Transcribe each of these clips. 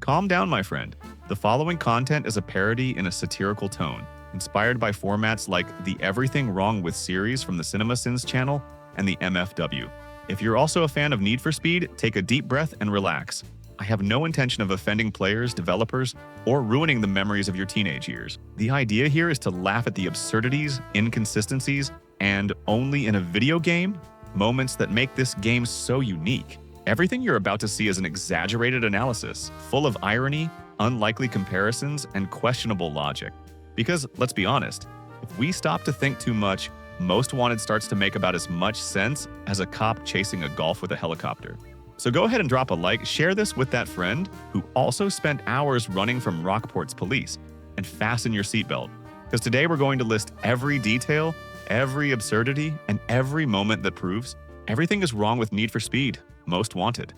Calm down, my friend. The following content is a parody in a satirical tone, inspired by formats like the Everything Wrong with series from the CinemaSins channel and the MFW. If you're also a fan of Need for Speed, take a deep breath and relax. I have no intention of offending players, developers, or ruining the memories of your teenage years. The idea here is to laugh at the absurdities, inconsistencies, and only in a video game, moments that make this game so unique. Everything you're about to see is an exaggerated analysis, full of irony, unlikely comparisons, and questionable logic. Because, let's be honest, if we stop to think too much, Most Wanted starts to make about as much sense as a cop chasing a golf with a helicopter. So go ahead and drop a like, share this with that friend who also spent hours running from Rockport's police, and fasten your seatbelt. Because today we're going to list every detail, every absurdity, and every moment that proves everything is wrong with Need for Speed Most Wanted.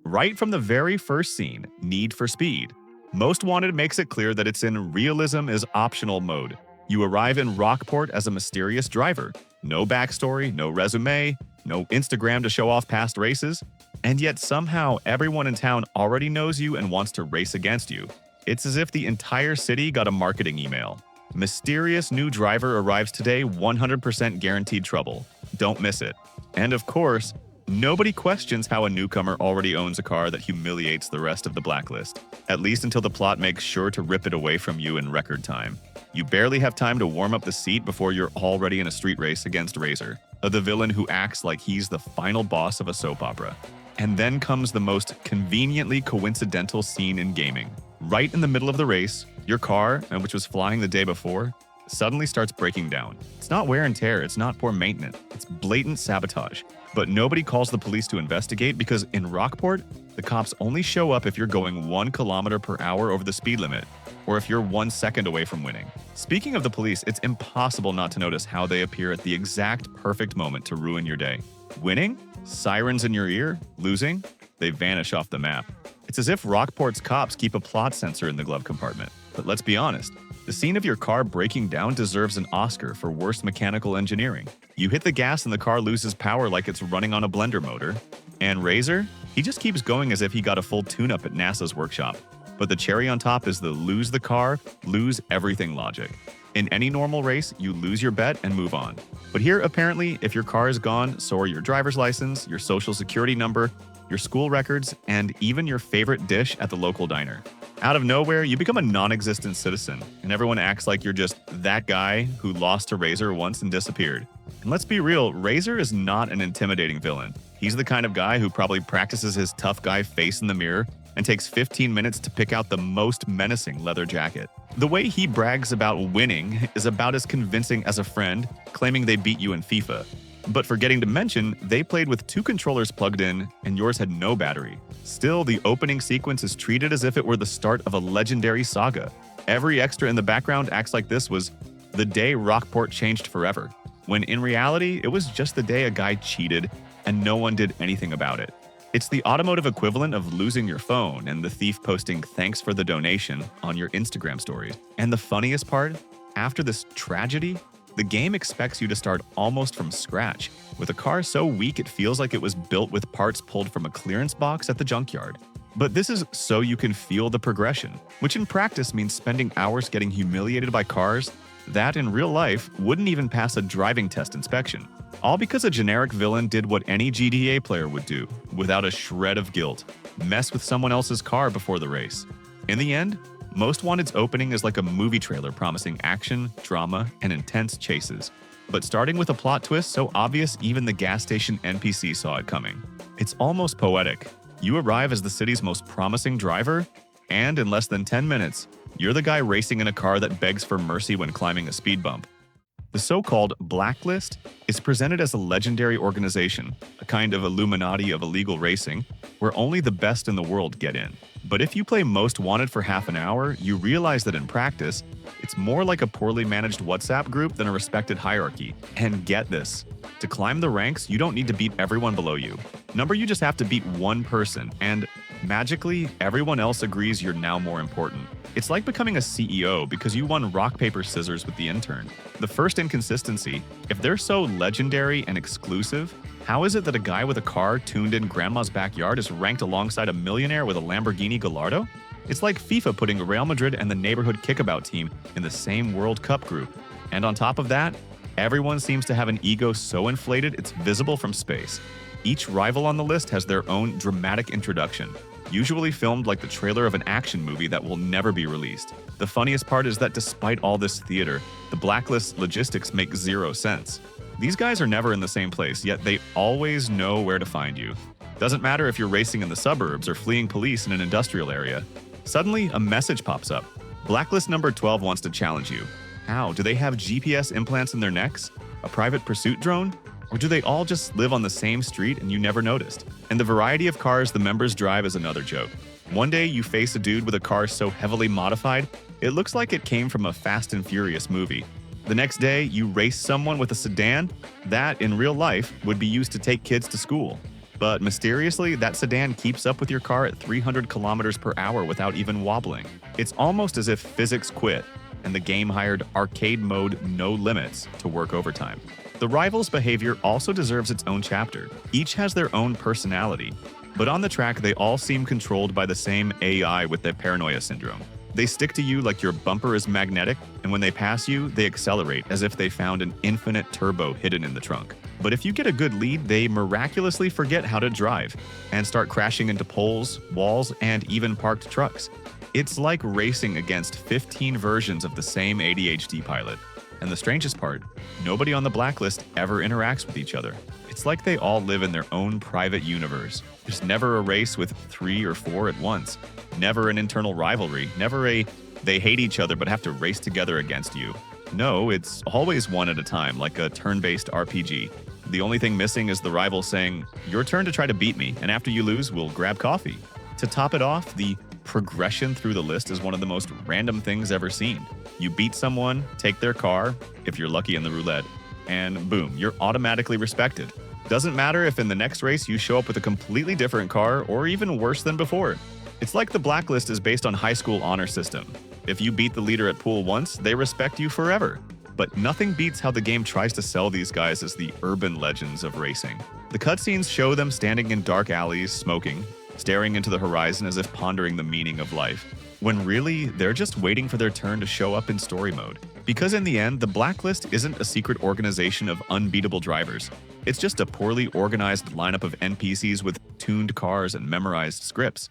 Right from the very first scene, Need for Speed Most Wanted makes it clear that it's in realism is optional mode. You arrive in Rockport as a mysterious driver. No backstory, no resume, no Instagram to show off past races, and yet somehow everyone in town already knows you and wants to race against you. It's as if the entire city got a marketing email. Mysterious new driver arrives today, 100% guaranteed trouble. Don't miss it. And of course, nobody questions how a newcomer already owns a car that humiliates the rest of the Blacklist, at least until the plot makes sure to rip it away from you in record time. You barely have time to warm up the seat before you're already in a street race against Razor, the villain who acts like he's the final boss of a soap opera. And then comes the most conveniently coincidental scene in gaming. Right in the middle of the race, your car, which was flying the day before, suddenly starts breaking down. It's not wear and tear, it's not poor maintenance, it's blatant sabotage. But nobody calls the police to investigate because in Rockport, the cops only show up if you're going 1 kilometer per hour over the speed limit, or if you're 1 second away from winning. Speaking of the police, it's impossible not to notice how they appear at the exact perfect moment to ruin your day. Winning? Sirens in your ear? Losing? They vanish off the map. It's as if Rockport's cops keep a plot sensor in the glove compartment. But let's be honest, the scene of your car breaking down deserves an Oscar for worst mechanical engineering. You hit the gas and the car loses power like it's running on a blender motor. And Razor? He just keeps going as if he got a full tune-up at NASA's workshop. But the cherry on top is the lose the car, lose everything logic. In any normal race, you lose your bet and move on. But here, apparently, if your car is gone, so are your driver's license, your social security number, your school records, and even your favorite dish at the local diner. Out of nowhere, you become a non-existent citizen, and everyone acts like you're just that guy who lost to Razor once and disappeared. And let's be real, Razor is not an intimidating villain. He's the kind of guy who probably practices his tough guy face in the mirror and takes 15 minutes to pick out the most menacing leather jacket. The way he brags about winning is about as convincing as a friend claiming they beat you in FIFA. But forgetting to mention, they played with 2 controllers plugged in and yours had no battery. Still, the opening sequence is treated as if it were the start of a legendary saga. Every extra in the background acts like this was the day Rockport changed forever, when in reality, it was just the day a guy cheated and no one did anything about it. It's the automotive equivalent of losing your phone and the thief posting "thanks for the donation" on your Instagram stories. And the funniest part? After this tragedy, the game expects you to start almost from scratch, with a car so weak it feels like it was built with parts pulled from a clearance box at the junkyard. But this is so you can feel the progression, which in practice means spending hours getting humiliated by cars that in real life wouldn't even pass a driving test inspection. All because a generic villain did what any GTA player would do, without a shred of guilt: mess with someone else's car before the race. In the end, Most Wanted's opening is like a movie trailer promising action, drama, and intense chases. But starting with a plot twist so obvious even the gas station NPC saw it coming. It's almost poetic. You arrive as the city's most promising driver, and in less than 10 minutes, you're the guy racing in a car that begs for mercy when climbing a speed bump. The so-called Blacklist is presented as a legendary organization, a kind of Illuminati of illegal racing, where only the best in the world get in. But if you play Most Wanted for half an hour, you realize that in practice, it's more like a poorly managed WhatsApp group than a respected hierarchy. And get this, to climb the ranks, you don't need to beat everyone below you. You just have to beat one person, and magically, everyone else agrees you're now more important. It's like becoming a CEO because you won rock, paper, scissors with the intern. The first inconsistency, if they're so legendary and exclusive, How is it that a guy with a car tuned in grandma's backyard is ranked alongside a millionaire with a Lamborghini Gallardo? It's like FIFA putting Real Madrid and the neighborhood kickabout team in the same World Cup group. And on top of that, everyone seems to have an ego so inflated it's visible from space. Each rival on the list has their own dramatic introduction, usually filmed like the trailer of an action movie that will never be released. The funniest part is that despite all this theater, the Blacklist logistics make zero sense. These guys are never in the same place, yet they always know where to find you. Doesn't matter if you're racing in the suburbs or fleeing police in an industrial area. Suddenly, a message pops up. Blacklist number 12 wants to challenge you. How? Do they have GPS implants in their necks? A private pursuit drone? Or do they all just live on the same street and you never noticed? And the variety of cars the members drive is another joke. One day you face a dude with a car so heavily modified, it looks like it came from a Fast and Furious movie. The next day, you race someone with a sedan that, in real life, would be used to take kids to school. But mysteriously, that sedan keeps up with your car at 300 kilometers per hour without even wobbling. It's almost as if physics quit, and the game hired arcade mode no limits to work overtime. The rivals' behavior also deserves its own chapter. Each has their own personality, but on the track they all seem controlled by the same AI with their paranoia syndrome. They stick to you like your bumper is magnetic, and when they pass you, they accelerate as if they found an infinite turbo hidden in the trunk. But if you get a good lead, they miraculously forget how to drive and start crashing into poles, walls, and even parked trucks. It's like racing against 15 versions of the same ADHD pilot. And the strangest part, nobody on the Blacklist ever interacts with each other. It's like they all live in their own private universe. There's never a race with 3 or 4 at once. Never an internal rivalry. Never a they hate each other but have to race together against you. No, it's always one at a time, like a turn-based RPG. The only thing missing is the rival saying, "Your turn to try to beat me, and after you lose, we'll grab coffee." To top it off, the progression through the list is one of the most random things ever seen. You beat someone, take their car, if you're lucky in the roulette, and boom, you're automatically respected. Doesn't matter if in the next race you show up with a completely different car or even worse than before. It's like the Blacklist is based on high school honor system. If you beat the leader at pool once, they respect you forever. But nothing beats how the game tries to sell these guys as the urban legends of racing. The cutscenes show them standing in dark alleys, smoking, staring into the horizon as if pondering the meaning of life, when really, they're just waiting for their turn to show up in story mode. Because in the end, the Blacklist isn't a secret organization of unbeatable drivers. It's just a poorly organized lineup of NPCs with tuned cars and memorized scripts.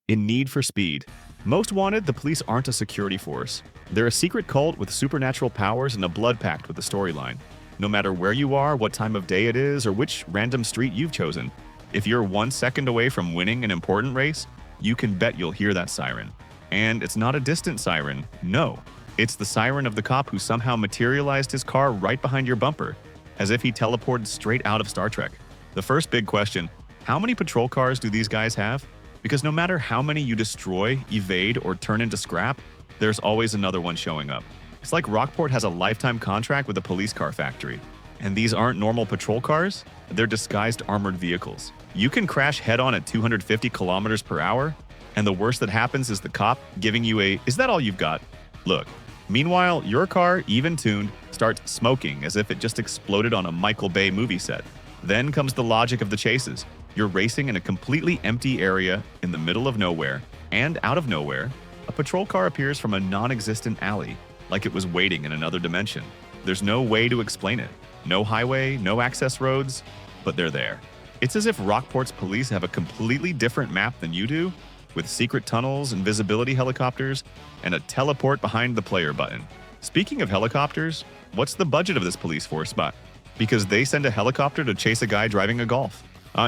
In Need for Speed, Most Wanted, the police aren't a security force. They're a secret cult with supernatural powers and a blood pact with a storyline. No matter where you are, what time of day it is, or which random street you've chosen, if you're 1 second away from winning an important race, you can bet you'll hear that siren. And it's not a distant siren, no. It's the siren of the cop who somehow materialized his car right behind your bumper, as if he teleported straight out of Star Trek. The first big question, how many patrol cars do these guys have? Because no matter how many you destroy, evade, or turn into scrap, there's always another one showing up. It's like Rockport has a lifetime contract with a police car factory. And these aren't normal patrol cars, they're disguised armored vehicles. You can crash head-on at 250 kilometers per hour, and the worst that happens is the cop giving you a, "Is that all you've got?" look. Meanwhile, your car, even tuned, starts smoking as if it just exploded on a Michael Bay movie set. Then comes the logic of the chases. You're racing in a completely empty area in the middle of nowhere, and out of nowhere, a patrol car appears from a non-existent alley, like it was waiting in another dimension. There's no way to explain it. No highway, no access roads, but they're there. It's as if Rockport's police have a completely different map than you do, with secret tunnels, invisibility helicopters, and a teleport behind the player button. Speaking of helicopters, what's the budget of this police force spot? Because they send a helicopter to chase a guy driving a Golf.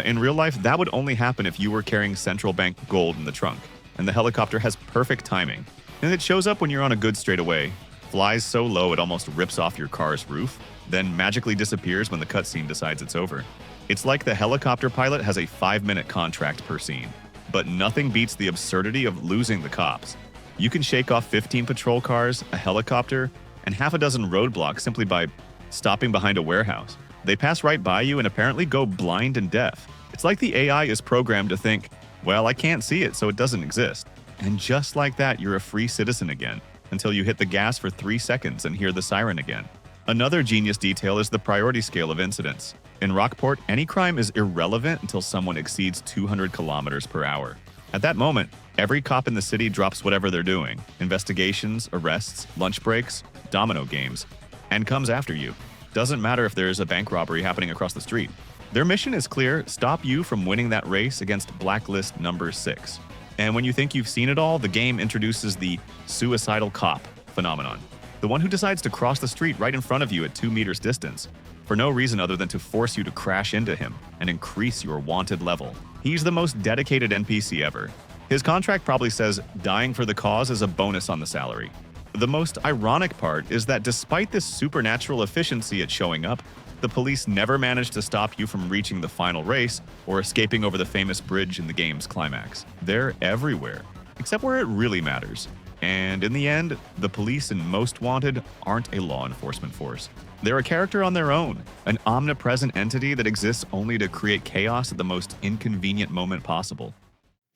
In real life, that would only happen if you were carrying central bank gold in the trunk, and the helicopter has perfect timing. And it shows up when you're on a good straightaway, flies so low it almost rips off your car's roof, then magically disappears when the cutscene decides it's over. It's like the helicopter pilot has a 5-minute contract per scene. But nothing beats the absurdity of losing the cops. You can shake off 15 patrol cars, a helicopter, and half a dozen roadblocks simply by stopping behind a warehouse. They pass right by you and apparently go blind and deaf. It's like the AI is programmed to think, well, I can't see it, so it doesn't exist. And just like that, you're a free citizen again, until you hit the gas for 3 seconds and hear the siren again. Another genius detail is the priority scale of incidents. In Rockport, any crime is irrelevant until someone exceeds 200 kilometers per hour. At that moment, every cop in the city drops whatever they're doing, investigations, arrests, lunch breaks, domino games, and comes after you. Doesn't matter if there's a bank robbery happening across the street. Their mission is clear: stop you from winning that race against Blacklist number 6. And when you think you've seen it all, the game introduces the suicidal cop phenomenon. The one who decides to cross the street right in front of you at 2 meters distance, for no reason other than to force you to crash into him and increase your wanted level. He's the most dedicated NPC ever. His contract probably says dying for the cause is a bonus on the salary. The most ironic part is that despite this supernatural efficiency at showing up, the police never managed to stop you from reaching the final race or escaping over the famous bridge in the game's climax. They're everywhere, except where it really matters. And in the end, the police in Most Wanted aren't a law enforcement force. They're a character on their own, an omnipresent entity that exists only to create chaos at the most inconvenient moment possible.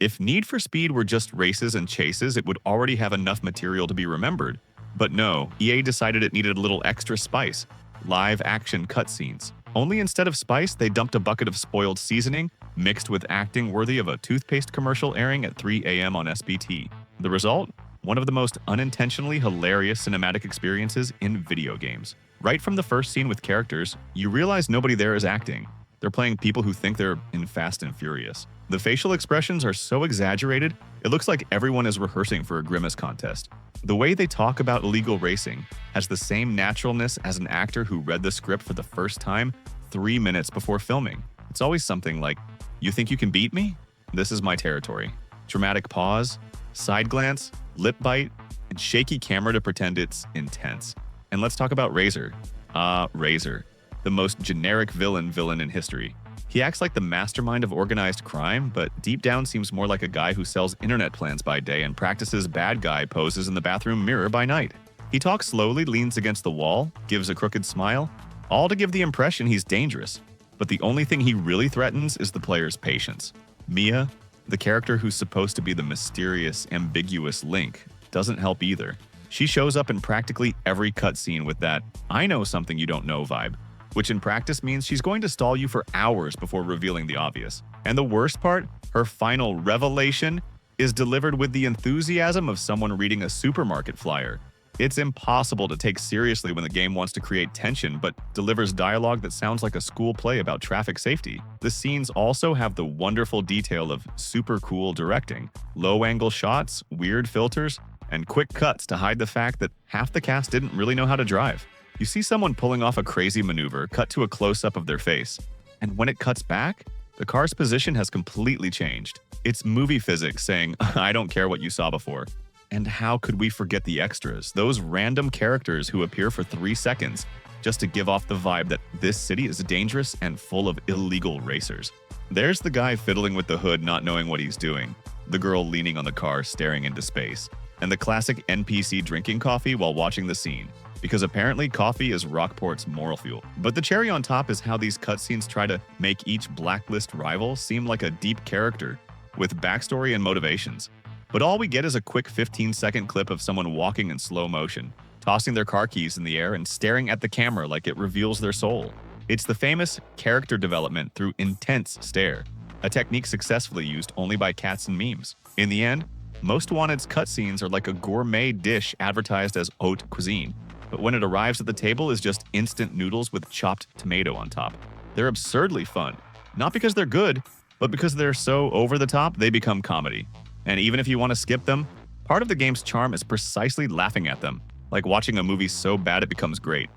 If Need for Speed were just races and chases, it would already have enough material to be remembered. But no, EA decided it needed a little extra spice: live action cutscenes. Only instead of spice, they dumped a bucket of spoiled seasoning mixed with acting worthy of a toothpaste commercial airing at 3 a.m. on SBT. The result? One of the most unintentionally hilarious cinematic experiences in video games. Right from the first scene with characters, you realize nobody there is acting. They're playing people who think they're in Fast and Furious. The facial expressions are so exaggerated, it looks like everyone is rehearsing for a grimace contest. The way they talk about illegal racing has the same naturalness as an actor who read the script for the first time 3 minutes before filming. It's always something like, "You think you can beat me? This is my territory." Dramatic pause, side glance, lip bite, and shaky camera to pretend it's intense. And let's talk about Razor. Razor, the most generic villain in history. He acts like the mastermind of organized crime, but deep down seems more like a guy who sells internet plans by day and practices bad guy poses in the bathroom mirror by night. He talks slowly, leans against the wall, gives a crooked smile, all to give the impression he's dangerous. But the only thing he really threatens is the player's patience. Mia, the character who's supposed to be the mysterious, ambiguous link, doesn't help either. She shows up in practically every cutscene with that "I know something you don't know" vibe, which in practice means she's going to stall you for hours before revealing the obvious. And the worst part, her final revelation is delivered with the enthusiasm of someone reading a supermarket flyer. It's impossible to take seriously when the game wants to create tension but delivers dialogue that sounds like a school play about traffic safety. The scenes also have the wonderful detail of super cool directing, low-angle shots, weird filters, and quick cuts to hide the fact that half the cast didn't really know how to drive. You see someone pulling off a crazy maneuver, cut to a close-up of their face, and when it cuts back, the car's position has completely changed. It's movie physics saying, "I don't care what you saw before." And how could we forget the extras, those random characters who appear for 3 seconds just to give off the vibe that this city is dangerous and full of illegal racers. There's the guy fiddling with the hood not knowing what he's doing, the girl leaning on the car staring into space, and the classic NPC drinking coffee while watching the scene, because apparently coffee is Rockport's moral fuel. But the cherry on top is how these cutscenes try to make each Blacklist rival seem like a deep character with backstory and motivations. But all we get is a quick 15-second clip of someone walking in slow motion, tossing their car keys in the air and staring at the camera like it reveals their soul. It's the famous character development through intense stare, a technique successfully used only by cats and memes. In the end, Most Wanted's cutscenes are like a gourmet dish advertised as haute cuisine, but when it arrives at the table is just instant noodles with chopped tomato on top. They're absurdly fun, not because they're good, but because they're so over the top they become comedy. And even if you want to skip them, part of the game's charm is precisely laughing at them, like watching a movie so bad it becomes great.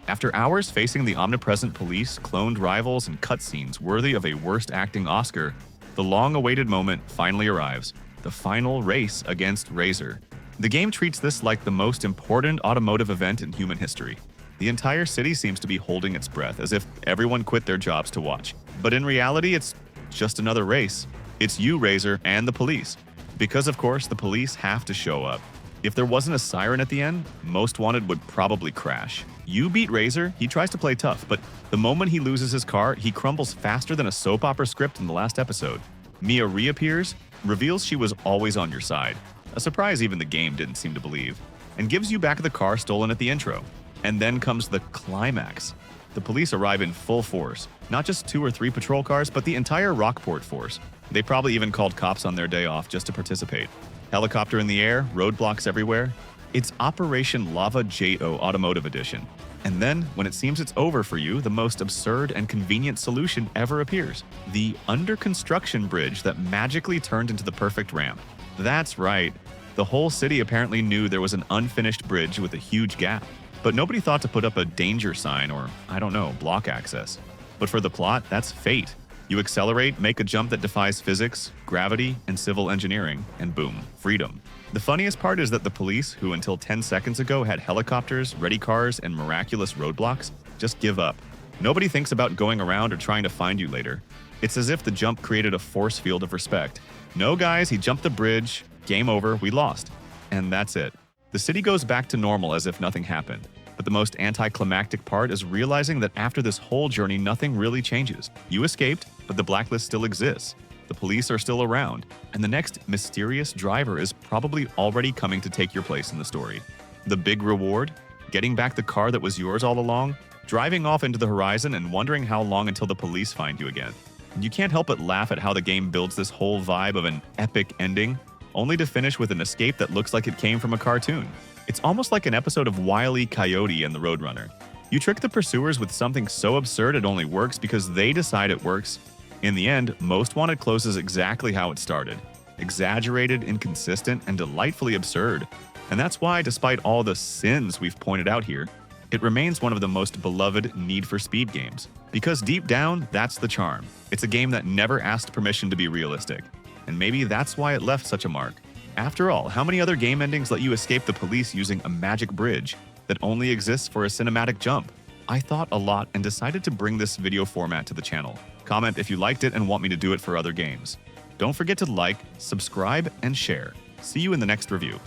After hours facing the omnipresent police, cloned rivals, and cutscenes worthy of a worst acting Oscar, the long-awaited moment finally arrives, the final race against Razor. The game treats this like the most important automotive event in human history. The entire city seems to be holding its breath, as if everyone quit their jobs to watch. But in reality, it's just another race. It's you, Razor, and the police. Because, of course, the police have to show up. If there wasn't a siren at the end, Most Wanted would probably crash. You beat Razor, he tries to play tough, but the moment he loses his car, he crumbles faster than a soap opera script in the last episode. Mia reappears, reveals she was always on your side, a surprise even the game didn't seem to believe, and gives you back the car stolen at the intro. And then comes the climax. The police arrive in full force, not just 2 or 3 patrol cars, but the entire Rockport force. They probably even called cops on their day off just to participate. Helicopter in the air, roadblocks everywhere. It's Operation Lava Jato Automotive Edition. And then, when it seems it's over for you, the most absurd and convenient solution ever appears. The under-construction bridge that magically turned into the perfect ramp. That's right. The whole city apparently knew there was an unfinished bridge with a huge gap. But nobody thought to put up a danger sign or, I don't know, block access. But for the plot, that's fate. You accelerate, make a jump that defies physics, gravity, and civil engineering, and boom, freedom. The funniest part is that the police, who until 10 seconds ago had helicopters, ready cars, and miraculous roadblocks, just give up. Nobody thinks about going around or trying to find you later. It's as if the jump created a force field of respect. No guys, he jumped the bridge, game over, we lost. And that's it. The city goes back to normal as if nothing happened. But the most anticlimactic part is realizing that after this whole journey, nothing really changes. You escaped, but the Blacklist still exists. The police are still around, and the next mysterious driver is probably already coming to take your place in the story. The big reward? Getting back the car that was yours all along? Driving off into the horizon and wondering how long until the police find you again. You can't help but laugh at how the game builds this whole vibe of an epic ending, only to finish with an escape that looks like it came from a cartoon. It's almost like an episode of Wile E. Coyote and the Roadrunner. You trick the pursuers with something so absurd it only works because they decide it works. In the end, Most Wanted closes exactly how it started. Exaggerated, inconsistent, and delightfully absurd. And that's why, despite all the sins we've pointed out here, it remains one of the most beloved Need for Speed games. Because deep down, that's the charm. It's a game that never asked permission to be realistic. And maybe that's why it left such a mark. After all, how many other game endings let you escape the police using a magic bridge that only exists for a cinematic jump? I thought a lot and decided to bring this video format to the channel. Comment if you liked it and want me to do it for other games. Don't forget to like, subscribe, and share. See you in the next review.